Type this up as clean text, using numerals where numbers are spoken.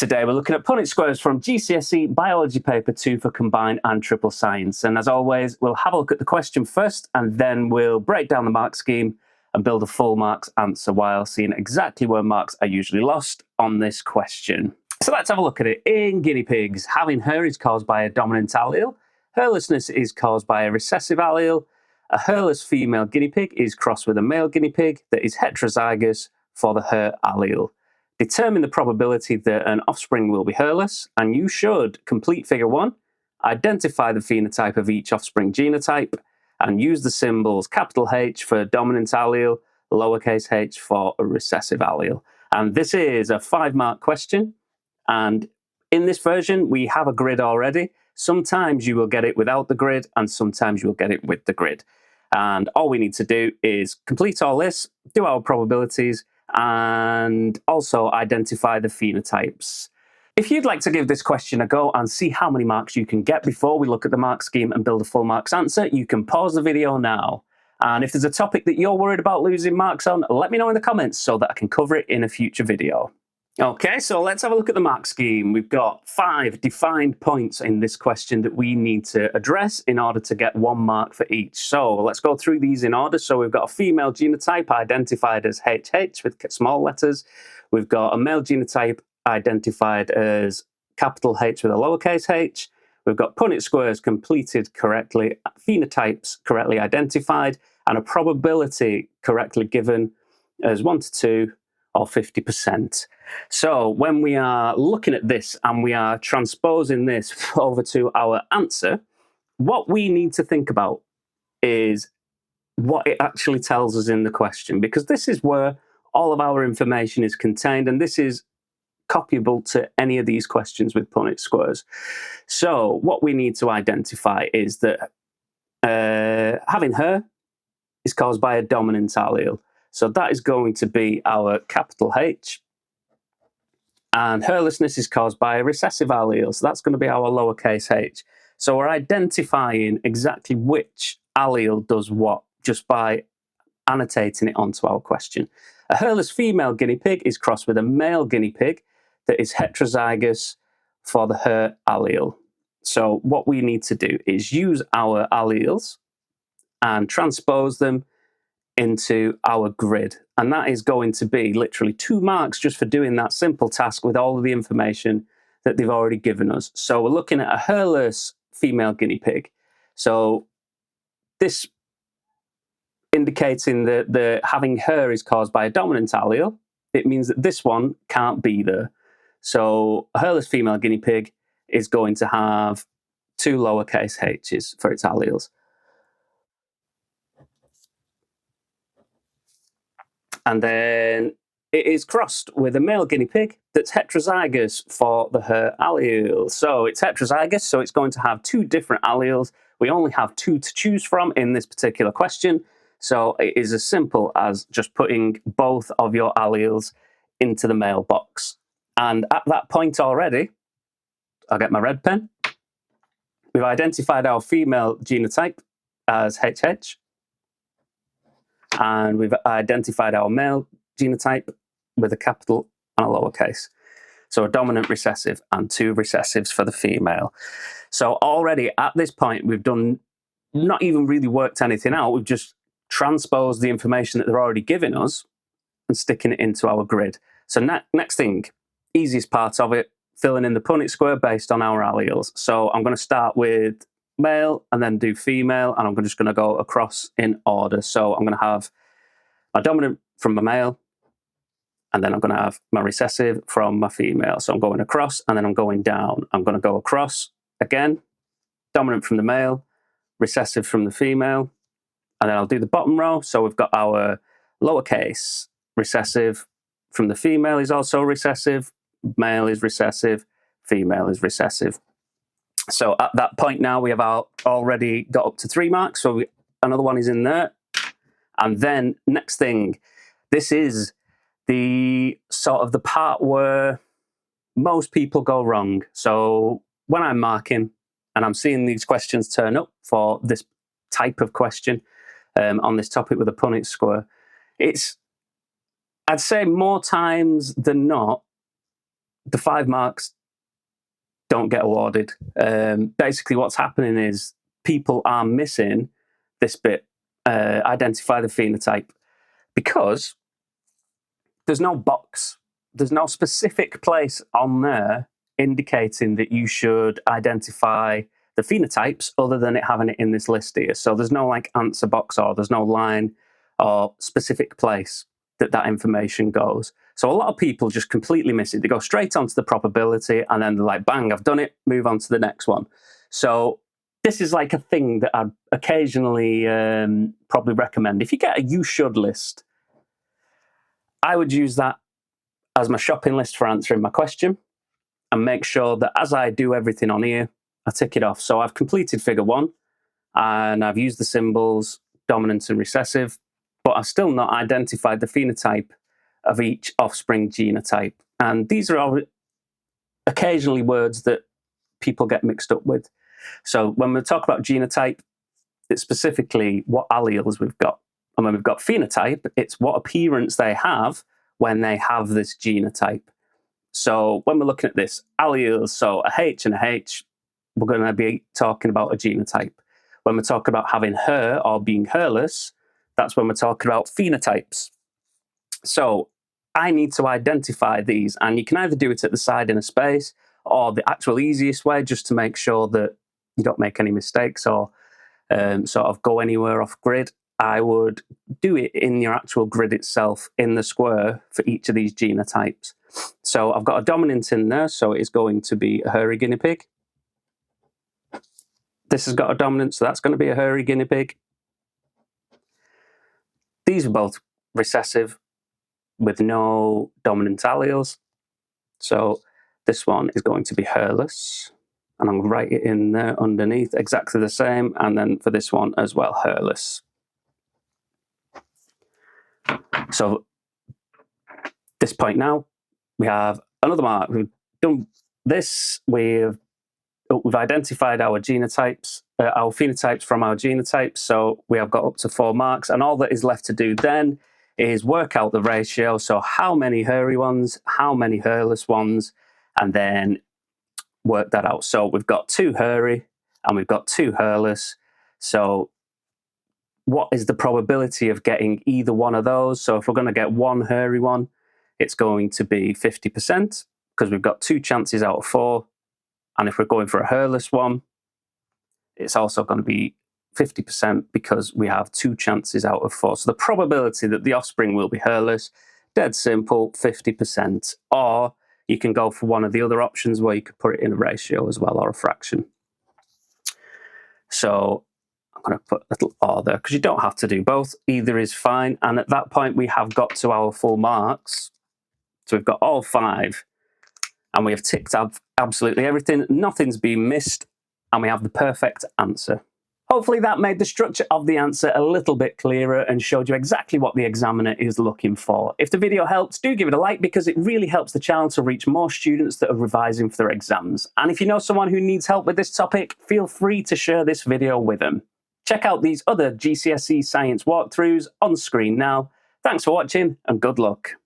Today we're looking at Punnett squares from GCSE Biology paper 2 for combined and triple science. And as always, we'll have a look at the question first, and then we'll break down the mark scheme and build a full marks answer while seeing exactly where marks are usually lost on this question. So let's have a look at it. In guinea pigs, having hair is caused by a dominant allele. Hairlessness is caused by a recessive allele. A hairless female guinea pig is crossed with a male guinea pig that is heterozygous for the hair allele. Determine the probability that an offspring will be hairless, and you should complete figure 1, identify the phenotype of each offspring genotype, and use the symbols capital H for dominant allele, lowercase h for a recessive allele. And this is a 5-mark question, and in this version we have a grid already. Sometimes you will get it without the grid, and sometimes you will get it with the grid. And all we need to do is complete all this, do our probabilities, and also identify the phenotypes. If you'd like to give this question a go and see how many marks you can get before we look at the mark scheme and build a full marks answer, you can pause the video now. And if there's a topic that you're worried about losing marks on, let me know in the comments so that I can cover it in a future video. Okay, so let's have a look at the mark scheme. We've got 5 defined points in this question that we need to address in order to get 1 mark for each. So let's go through these in order. So we've got a female genotype identified as HH with small letters. We've got a male genotype identified as capital H with a lowercase h. We've got Punnett squares completed correctly, phenotypes correctly identified, and a probability correctly given as 1 to 2 or 50%. So when we are looking at this and we are transposing this over to our answer, what we need to think about is what it actually tells us in the question, because this is where all of our information is contained, and this is copyable to any of these questions with Punnett squares. So what we need to identify is that having hair is caused by a dominant allele. So that is going to be our capital H. And hairlessness is caused by a recessive allele. So that's going to be our lowercase h. So we're identifying exactly which allele does what just by annotating it onto our question. A hairless female guinea pig is crossed with a male guinea pig that is heterozygous for the hair allele. So what we need to do is use our alleles and transpose them into our grid, and that is going to be literally 2 marks just for doing that simple task with all of the information that they've already given us. So we're looking at a hairless female guinea pig. So this indicating that the having hair is caused by a dominant allele, it means that this one can't be there. So a hairless female guinea pig is going to have 2 lowercase h's for its alleles. And then it is crossed with a male guinea pig that's heterozygous for the hair allele. So it's heterozygous, so it's going to have 2 different alleles. We only have 2 to choose from in this particular question. So it is as simple as just putting both of your alleles into the male box. And at that point already, I'll get my red pen. We've identified our female genotype as HH. And we've identified our male genotype with a capital and a lowercase. So a dominant recessive and 2 recessives for the female. So already at this point, we've done not even really worked anything out. We've just transposed the information that they're already giving us and sticking it into our grid. So next thing, easiest part of it, filling in the Punnett square based on our alleles. So I'm going to start with male and then do female, and I'm just going to go across in order. So I'm going to have my dominant from my male, and then I'm going to have my recessive from my female. So I'm going across and then I'm going down. I'm going to go across again, dominant from the male, recessive from the female, and then I'll do the bottom row. So we've got our lowercase recessive from the female is also recessive, male is recessive, female is recessive. So at that point now, we have already got up to 3 marks. So another one is in there. And then next thing, this is the sort of the part where most people go wrong. So when I'm marking and I'm seeing these questions turn up for this type of question on this topic with a Punnett square, it's, I'd say more times than not, the 5 marks don't get awarded. Basically, what's happening is people are missing this bit, identify the phenotype, because there's no box, there's no specific place on there indicating that you should identify the phenotypes other than it having it in this list here. So there's no like answer box, or there's no line or specific place that that information goes. So a lot of people just completely miss it. They go straight onto the probability and then they're like, bang, I've done it, move on to the next one. So this is like a thing that I'd occasionally probably recommend. If you get a you should list, I would use that as my shopping list for answering my question, and make sure that as I do everything on here, I tick it off. So I've completed figure 1 and I've used the symbols dominant and recessive, but I've still not identified the phenotype of each offspring genotype. And these are all occasionally words that people get mixed up with. So when we talk about genotype, it's specifically what alleles we've got. And when we've got phenotype, it's what appearance they have when they have this genotype. So when we're looking at this, alleles, so a H and a H, we're going to be talking about a genotype. When we're talking about having her or being hairless, that's when we're talking about phenotypes. So I need to identify these, and you can either do it at the side in a space, or the actual easiest way, just to make sure that you don't make any mistakes or sort of go anywhere off grid, I would do it in your actual grid itself in the square for each of these genotypes. So I've got a dominant in there, so it's going to be a hairy guinea pig. This has got a dominant, so that's going to be a hairy guinea pig. These are both recessive with no dominant alleles. So this one is going to be hairless, and I'm going to write it in there underneath exactly the same, and then for this one as well, hairless. So this point now, we have another mark. We've done this. We've identified our genotypes, our phenotypes from our genotypes. So we have got up to 4 marks, and all that is left to do then is work out the ratio. So how many hairy ones, how many hairless ones, and then work that out. So we've got 2 hairy and we've got 2 hairless. So what is the probability of getting either one of those? So if we're going to get 1 hairy one, it's going to be 50%, because we've got 2 chances out of 4. And if we're going for a hairless one, it's also going to be 50%, because we have 2 chances out of 4. So the probability that the offspring will be hairless, dead simple, 50%. Or you can go for one of the other options where you could put it in a ratio as well, or a fraction. So I'm going to put a little or there, because you don't have to do both. Either is fine. And at that point, we have got to our full marks. So we've got all 5. And we have ticked up absolutely everything. Nothing's been missed. And we have the perfect answer. Hopefully that made the structure of the answer a little bit clearer and showed you exactly what the examiner is looking for. If the video helped, do give it a like, because it really helps the channel to reach more students that are revising for their exams. And if you know someone who needs help with this topic, feel free to share this video with them. Check out these other GCSE science walkthroughs on screen now. Thanks for watching, and good luck.